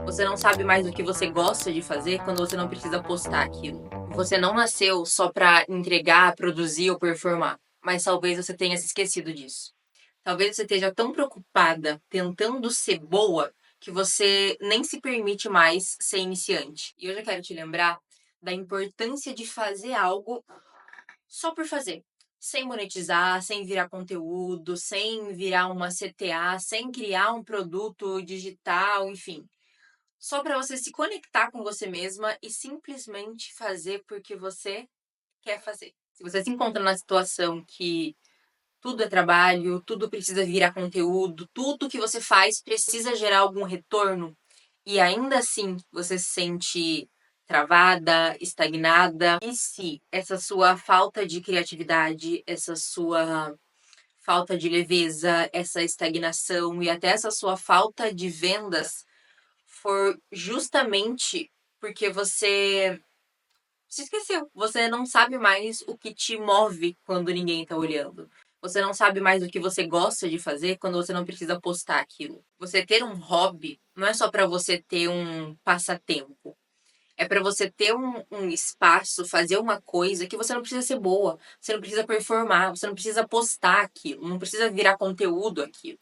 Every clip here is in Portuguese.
Você não sabe mais o que você gosta de fazer quando você não precisa postar aquilo. Você não nasceu só pra entregar, produzir ou performar, mas talvez você tenha se esquecido disso. Talvez você esteja tão preocupada tentando ser boa que você nem se permite mais ser iniciante. E hoje eu quero te lembrar da importância de fazer algo só por fazer. Sem monetizar, sem virar conteúdo, sem virar uma CTA, sem criar um produto digital, enfim. Só para você se conectar com você mesma e simplesmente fazer porque você quer fazer. Se você se encontra na situação que tudo é trabalho, tudo precisa virar conteúdo, tudo que você faz precisa gerar algum retorno e ainda assim você se sente travada, estagnada, e se essa sua falta de criatividade, essa sua falta de leveza, essa estagnação e até essa sua falta de vendas for justamente porque você se esqueceu. Você não sabe mais o que te move quando ninguém tá olhando. Você não sabe mais o que você gosta de fazer quando você não precisa postar aquilo. Você ter um hobby não é só pra você ter um passatempo. É pra você ter um espaço, fazer uma coisa que você não precisa ser boa, você não precisa performar, você não precisa postar aquilo, não precisa virar conteúdo aquilo.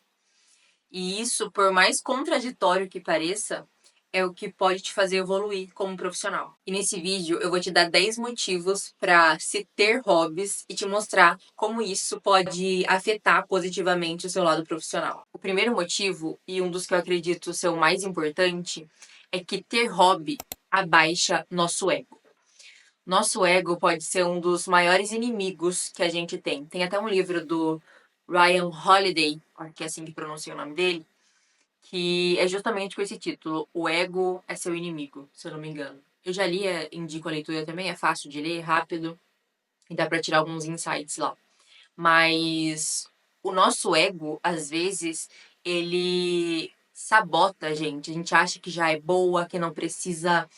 E isso, por mais contraditório que pareça, é o que pode te fazer evoluir como profissional. E nesse vídeo eu vou te dar 10 motivos para se ter hobbies e te mostrar como isso pode afetar positivamente o seu lado profissional. O primeiro motivo, e um dos que eu acredito ser o mais importante, é que ter hobby abaixa nosso ego. Nosso ego pode ser um dos maiores inimigos que a gente tem. Tem até um livro do Ryan Holiday, acho que é assim que pronuncia o nome dele, que é justamente com esse título, O Ego é Seu Inimigo, se eu não me engano. Eu já li, indico a leitura também, é fácil de ler, rápido, e dá pra tirar alguns insights lá. Mas o nosso ego, às vezes, ele sabota a gente. A gente acha que já é boa, que não precisa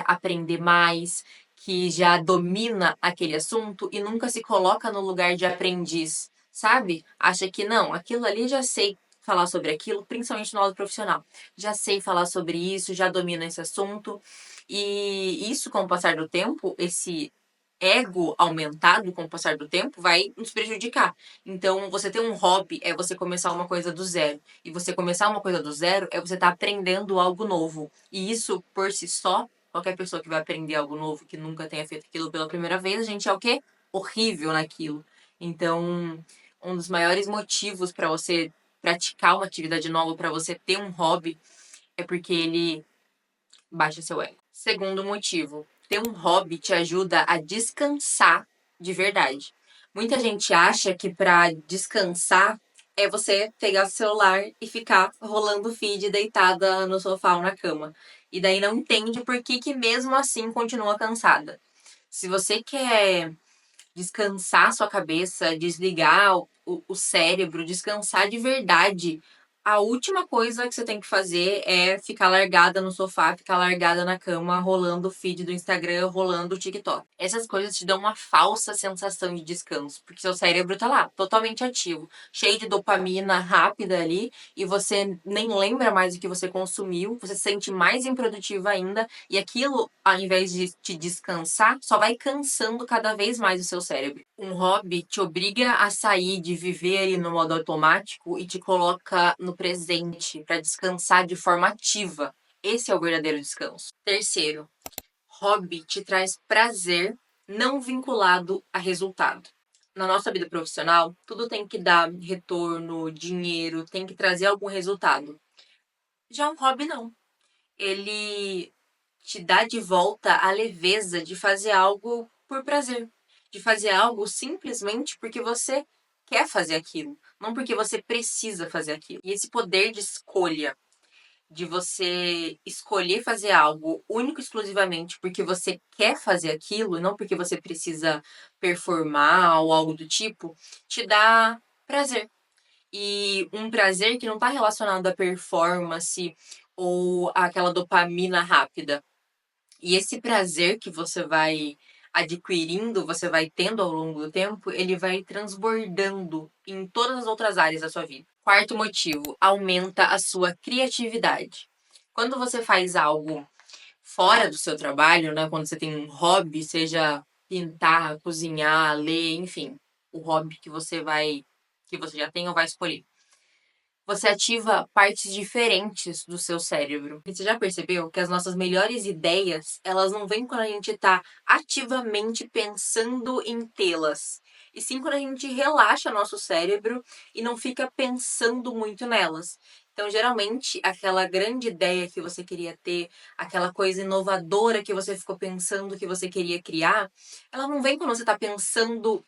aprender mais, que já domina aquele assunto e nunca se coloca no lugar de aprendiz, sabe? Acha que não, aquilo ali já sei falar sobre aquilo, principalmente no lado profissional. Já sei falar sobre isso, já domino esse assunto. E isso, com o passar do tempo, esse ego aumentado com o passar do tempo vai nos prejudicar. Então, você ter um hobby é você começar uma coisa do zero. E você começar uma coisa do zero é você estar aprendendo algo novo. E isso, por si só, qualquer pessoa que vai aprender algo novo, que nunca tenha feito aquilo pela primeira vez, a gente é o quê? Horrível naquilo. Então, um dos maiores motivos para você praticar uma atividade nova, para você ter um hobby, é porque ele baixa seu ego. Segundo motivo, ter um hobby te ajuda a descansar de verdade. Muita gente acha que para descansar é você pegar o celular e ficar rolando o feed deitada no sofá ou na cama. E daí não entende por que que mesmo assim continua cansada. Se você quer descansar sua cabeça, desligar o cérebro, descansar de verdade. A última coisa que você tem que fazer é ficar largada no sofá, ficar largada na cama, rolando o feed do Instagram, rolando o TikTok. Essas coisas te dão uma falsa sensação de descanso, porque seu cérebro tá lá, totalmente ativo, cheio de dopamina rápida ali, e você nem lembra mais o que você consumiu, você se sente mais improdutiva ainda, e aquilo, ao invés de te descansar, só vai cansando cada vez mais o seu cérebro. Um hobby te obriga a sair de viver ali no modo automático e te coloca no presente para descansar de forma ativa. Esse é o verdadeiro descanso. Terceiro, hobby te traz prazer não vinculado a resultado. Na nossa vida profissional, tudo tem que dar retorno, dinheiro, tem que trazer algum resultado. Já um hobby não. Ele te dá de volta a leveza de fazer algo por prazer, de fazer algo simplesmente porque você quer fazer aquilo, não porque você precisa fazer aquilo. E esse poder de escolha, de você escolher fazer algo único e exclusivamente porque você quer fazer aquilo, e não porque você precisa performar ou algo do tipo, te dá prazer. E um prazer que não está relacionado à performance ou àquela dopamina rápida. E esse prazer que você vai adquirindo, você vai tendo ao longo do tempo, ele vai transbordando em todas as outras áreas da sua vida. Quarto motivo, aumenta a sua criatividade. Quando você faz algo fora do seu trabalho, né? Quando você tem um hobby, seja pintar, cozinhar, ler, enfim, o hobby que você já tem ou vai escolher. Você ativa partes diferentes do seu cérebro. E você já percebeu que as nossas melhores ideias, elas não vêm quando a gente está ativamente pensando em tê-las, e sim quando a gente relaxa nosso cérebro e não fica pensando muito nelas. Então, geralmente, aquela grande ideia que você queria ter, aquela coisa inovadora que você ficou pensando que você queria criar, ela não vem quando você está pensando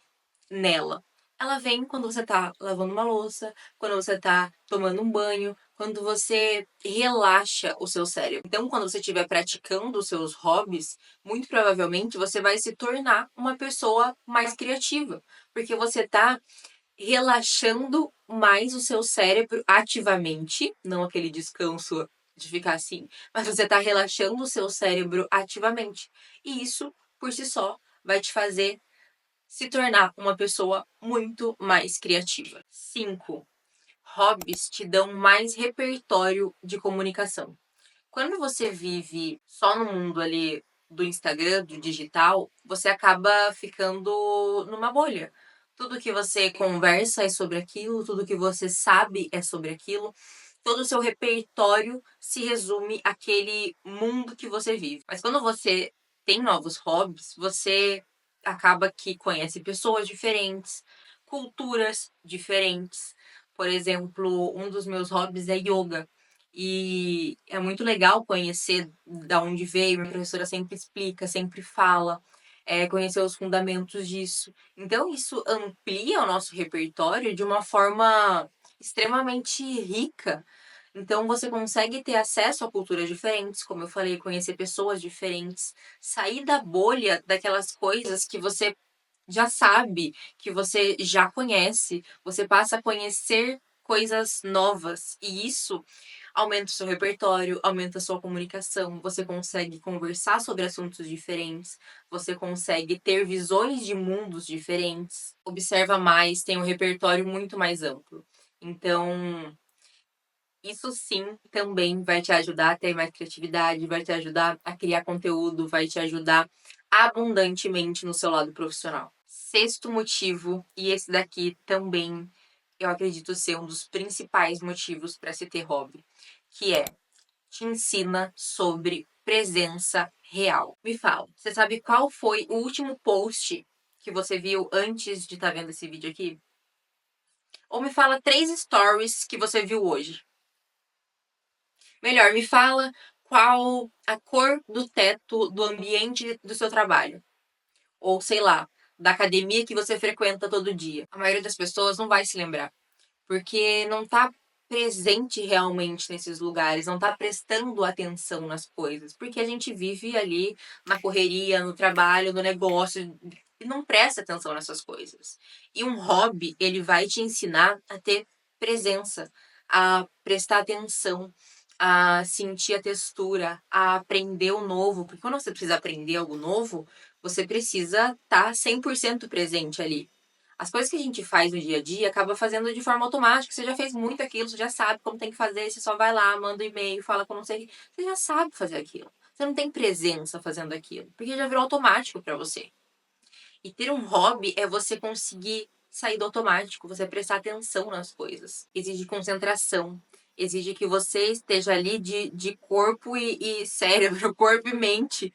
nela. Ela vem quando você tá lavando uma louça, quando você tá tomando um banho, quando você relaxa o seu cérebro. Então, quando você estiver praticando os seus hobbies, muito provavelmente você vai se tornar uma pessoa mais criativa, porque você tá relaxando mais o seu cérebro ativamente, não aquele descanso de ficar assim, mas você tá relaxando o seu cérebro ativamente. E isso, por si só, vai te fazer se tornar uma pessoa muito mais criativa. 5. Hobbies te dão mais repertório de comunicação. Quando você vive só no mundo ali do Instagram, do digital, você acaba ficando numa bolha. Tudo que você conversa é sobre aquilo, tudo que você sabe é sobre aquilo, todo o seu repertório se resume àquele mundo que você vive. Mas quando você tem novos hobbies, você acaba que conhece pessoas diferentes, culturas diferentes. Por exemplo, um dos meus hobbies é yoga. E é muito legal conhecer da onde veio. Minha professora sempre explica, sempre fala, conhecer os fundamentos disso. Então, isso amplia o nosso repertório de uma forma extremamente rica. Então, você consegue ter acesso a culturas diferentes, como eu falei, conhecer pessoas diferentes, sair da bolha daquelas coisas que você já sabe, que você já conhece, você passa a conhecer coisas novas. E isso aumenta o seu repertório, aumenta a sua comunicação, você consegue conversar sobre assuntos diferentes, você consegue ter visões de mundos diferentes, observa mais, tem um repertório muito mais amplo. Então, isso sim também vai te ajudar a ter mais criatividade, vai te ajudar a criar conteúdo, vai te ajudar abundantemente no seu lado profissional. Sexto motivo, e esse daqui também eu acredito ser um dos principais motivos para se ter hobby, que é te ensina sobre presença real. Me fala, você sabe qual foi o último post que você viu antes de estar vendo esse vídeo aqui? Ou me fala 3 stories que você viu hoje. Melhor, me fala qual a cor do teto do ambiente do seu trabalho. Ou, sei lá, da academia que você frequenta todo dia. A maioria das pessoas não vai se lembrar, porque não tá presente realmente nesses lugares, não tá prestando atenção nas coisas, porque a gente vive ali na correria, no trabalho, no negócio, e não presta atenção nessas coisas. E um hobby, ele vai te ensinar a ter presença, a prestar atenção, a sentir a textura, a aprender o novo, porque quando você precisa aprender algo novo, você precisa estar 100% presente ali. As coisas que a gente faz no dia a dia acaba fazendo de forma automática. Você já fez muito aquilo, você já sabe como tem que fazer, você só vai lá, manda um e-mail, fala com não sei, você já sabe fazer aquilo. Você não tem presença fazendo aquilo, porque já virou automático para você. E ter um hobby é você conseguir sair do automático, você prestar atenção nas coisas. Exige concentração, exige que você esteja ali de corpo e cérebro, corpo e mente,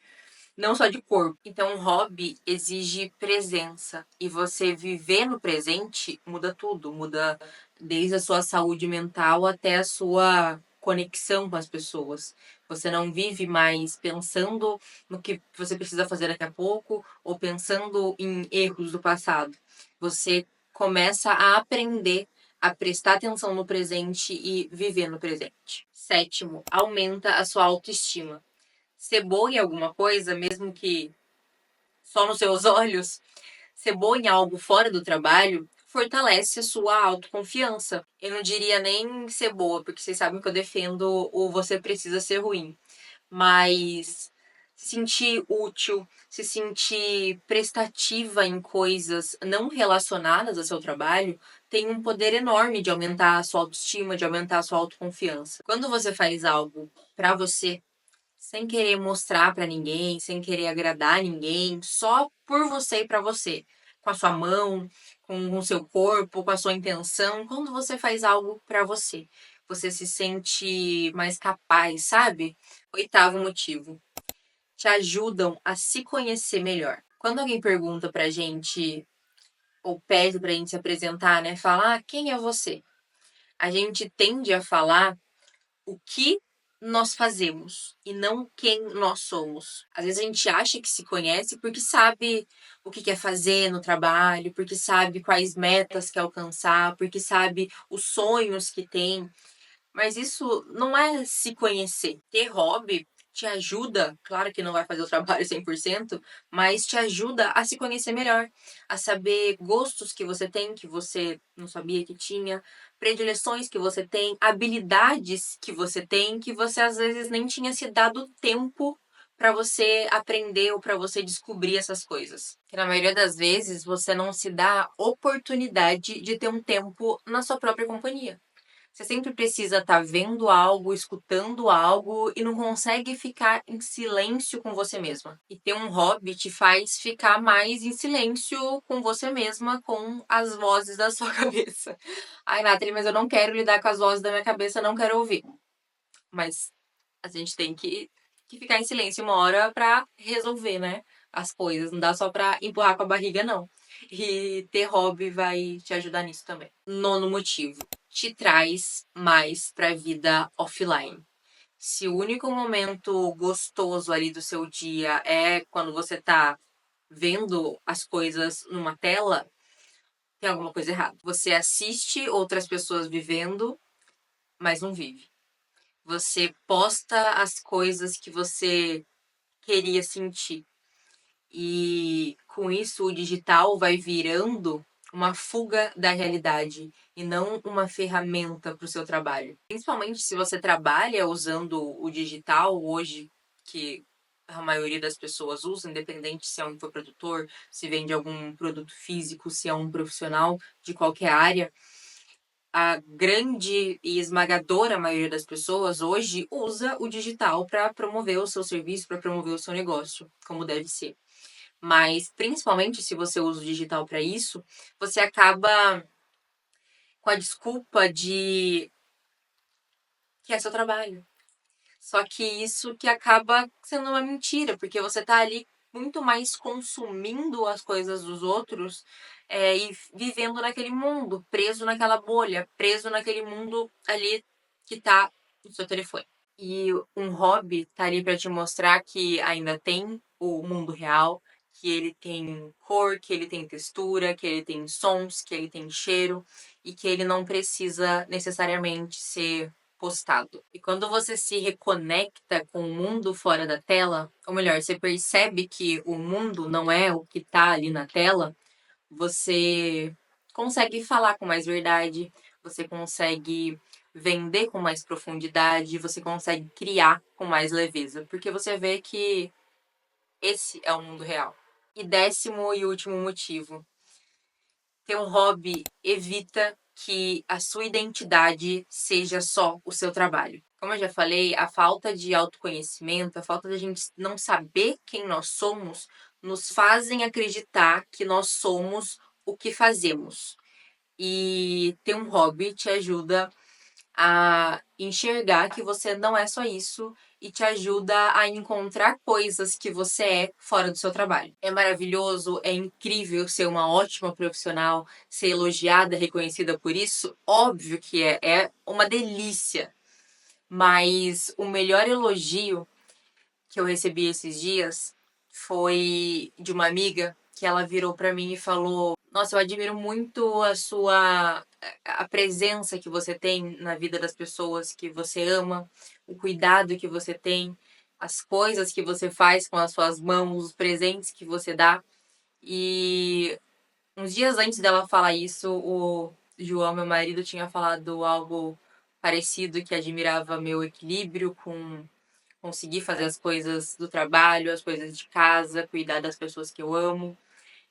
não só de corpo. Então, um hobby exige presença. E você viver no presente muda tudo. Muda desde a sua saúde mental até a sua conexão com as pessoas. Você não vive mais pensando no que você precisa fazer daqui a pouco ou pensando em erros do passado. Você começa a aprender a prestar atenção no presente e viver no presente. Sétimo, aumenta a sua autoestima. Ser boa em alguma coisa, mesmo que só nos seus olhos, ser boa em algo fora do trabalho, fortalece a sua autoconfiança. Eu não diria nem ser boa, porque vocês sabem que eu defendo o você precisa ser ruim. Mas se sentir útil, se sentir prestativa em coisas não relacionadas ao seu trabalho, tem um poder enorme de aumentar a sua autoestima, de aumentar a sua autoconfiança. Quando você faz algo pra você, sem querer mostrar pra ninguém, sem querer agradar ninguém, só por você e pra você, com a sua mão, com o seu corpo, com a sua intenção, quando você faz algo pra você, você se sente mais capaz, sabe? Oitavo motivo, te ajudam a se conhecer melhor. Quando alguém pergunta pra gente, ou pede pra gente se apresentar, né? Falar, quem é você? A gente tende a falar o que nós fazemos e não quem nós somos. Às vezes a gente acha que se conhece porque sabe o que quer fazer no trabalho, porque sabe quais metas quer alcançar, porque sabe os sonhos que tem. Mas isso não é se conhecer. Ter hobby te ajuda, claro que não vai fazer o trabalho 100%, mas te ajuda a se conhecer melhor, a saber gostos que você tem, que você não sabia que tinha, predileções que você tem, habilidades que você às vezes nem tinha se dado tempo para você aprender ou para você descobrir essas coisas. Que na maioria das vezes você não se dá oportunidade de ter um tempo na sua própria companhia. Você sempre precisa estar vendo algo, escutando algo e não consegue ficar em silêncio com você mesma. E ter um hobby te faz ficar mais em silêncio com você mesma, com as vozes da sua cabeça. Ai, Nathalie, mas eu não quero lidar com as vozes da minha cabeça, não quero ouvir. Mas a gente tem que ficar em silêncio uma hora pra resolver, né? As coisas. Não dá só pra empurrar com a barriga, não. E ter hobby vai te ajudar nisso também. Nono motivo, te traz mais pra vida offline. Se o único momento gostoso ali do seu dia é quando você tá vendo as coisas numa tela, tem alguma coisa errada. Você assiste outras pessoas vivendo, mas não vive. Você posta as coisas que você queria sentir. E com isso o digital vai virando uma fuga da realidade e não uma ferramenta para o seu trabalho. Principalmente se você trabalha usando o digital hoje, que a maioria das pessoas usa, independente se é um infoprodutor, se vende algum produto físico, se é um profissional de qualquer área, a grande e esmagadora maioria das pessoas hoje usa o digital para promover o seu serviço, para promover o seu negócio, como deve ser. Mas, principalmente se você usa o digital para isso, você acaba com a desculpa de que é seu trabalho. Só que isso que acaba sendo uma mentira, porque você tá ali muito mais consumindo as coisas dos outros e vivendo naquele mundo, preso naquela bolha, preso naquele mundo ali que tá no seu telefone. E um hobby tá ali para te mostrar que ainda tem o mundo real, que ele tem cor, que ele tem textura, que ele tem sons, que ele tem cheiro e que ele não precisa necessariamente ser postado. E quando você se reconecta com o mundo fora da tela, ou melhor, você percebe que o mundo não é o que tá ali na tela, você consegue falar com mais verdade, você consegue vender com mais profundidade, você consegue criar com mais leveza, porque você vê que esse é o mundo real. E décimo e último motivo, ter um hobby evita que a sua identidade seja só o seu trabalho. Como eu já falei, a falta de autoconhecimento, a falta de a gente não saber quem nós somos, nos fazem acreditar que nós somos o que fazemos. E ter um hobby te ajuda a enxergar que você não é só isso e te ajuda a encontrar coisas que você é fora do seu trabalho. É maravilhoso, é incrível ser uma ótima profissional, ser elogiada, reconhecida por isso? Óbvio que é uma delícia. Mas o melhor elogio que eu recebi esses dias foi de uma amiga que ela virou pra mim e falou: "Nossa, eu admiro muito a presença que você tem na vida das pessoas que você ama, o cuidado que você tem, as coisas que você faz com as suas mãos, os presentes que você dá". E uns dias antes dela falar isso, o João, meu marido, tinha falado algo parecido, que admirava meu equilíbrio com conseguir fazer as coisas do trabalho, as coisas de casa, cuidar das pessoas que eu amo.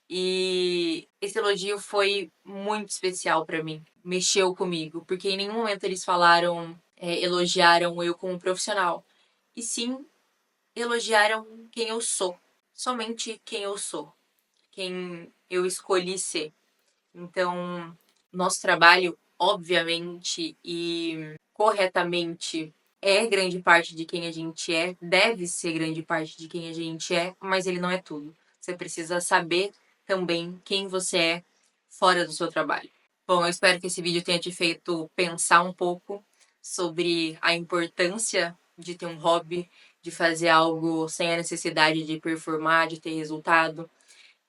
E esse elogio foi muito especial pra mim, mexeu comigo, porque em nenhum momento eles falaram, elogiaram eu como profissional, e sim elogiaram quem eu sou, somente quem eu sou, quem eu escolhi ser. Então, nosso trabalho, obviamente e corretamente, é grande parte de quem a gente é, deve ser grande parte de quem a gente é, mas ele não é tudo. Você precisa saber também quem você é fora do seu trabalho. Bom, eu espero que esse vídeo tenha te feito pensar um pouco sobre a importância de ter um hobby, de fazer algo sem a necessidade de performar, de ter resultado.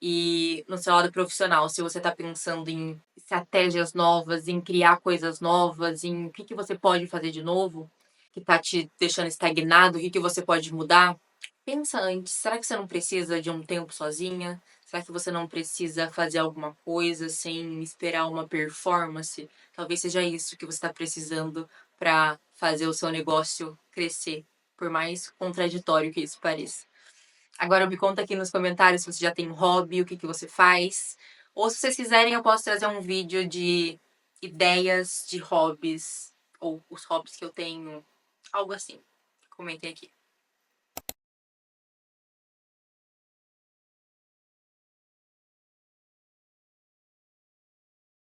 E no seu lado profissional, se você está pensando em estratégias novas, em criar coisas novas, em o que você pode fazer de novo, que está te deixando estagnado, o que você pode mudar, pensa antes. Será que você não precisa de um tempo sozinha? Será que você não precisa fazer alguma coisa sem esperar uma performance? Talvez seja isso que você está precisando para fazer o seu negócio crescer, por mais contraditório que isso pareça. Agora me conta aqui nos comentários se você já tem um hobby, o que você faz. Ou se vocês quiserem, eu posso trazer um vídeo de ideias de hobbies, ou os hobbies que eu tenho, algo assim. Comentem aqui.